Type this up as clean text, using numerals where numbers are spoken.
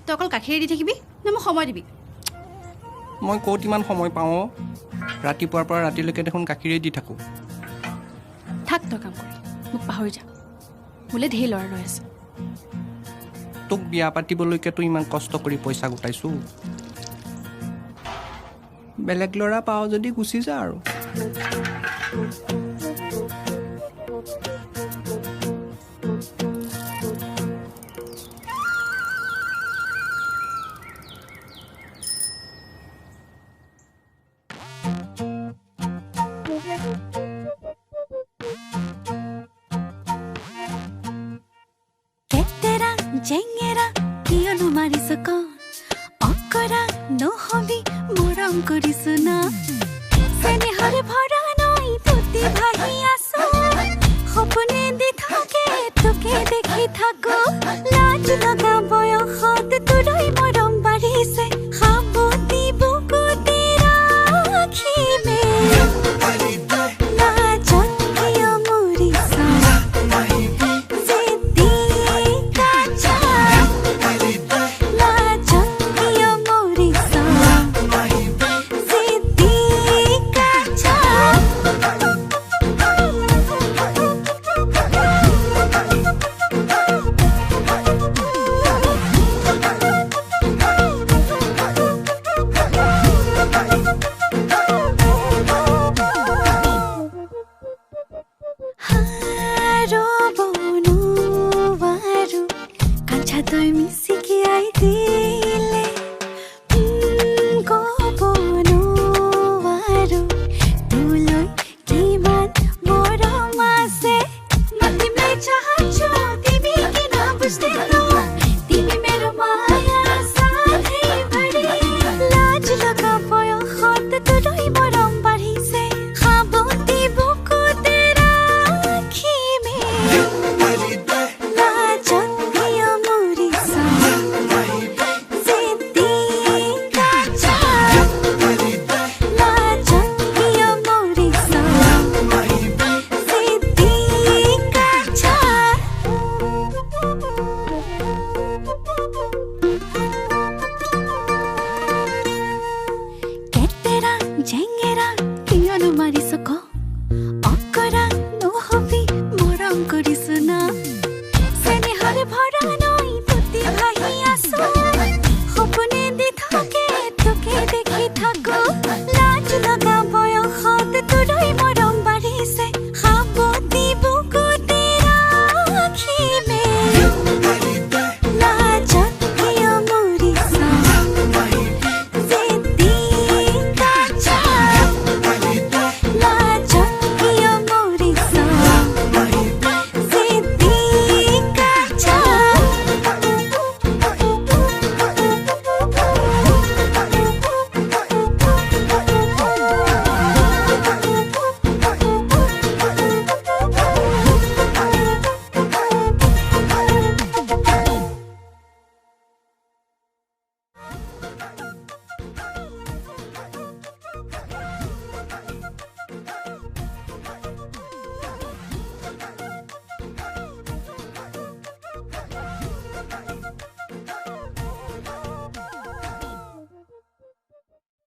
তই অকল গাখীৰ দি থাকিবি নে মোক সময় দিবি মই ক'ত ইমান সময় পাওঁ ৰাতিপুৱাৰ পৰা ৰাতিলৈকে দেখোন গাখীৰে দি থাকোঁ থাক তই কাম কৰি মোক পাহৰি যা মোলৈ ঢেৰ ল'ৰা ৰৈ আছে তোক বিয়া পাতিবলৈকেতো ইমান কষ্ট কৰি পইচা গোটাইছোঁ বেলেগ ল'ৰা পাওঁ যদি গুচি যা আৰু জেঙেৰা কিয়নো মাৰিছ কণ অকৰা নহবি মৰম কৰিছো না চেনেহৰে ভৰা নৈ ফুটি ভাহি আছো সপোনে দি থাকে তোকে দেখি থাকো লাজ লগা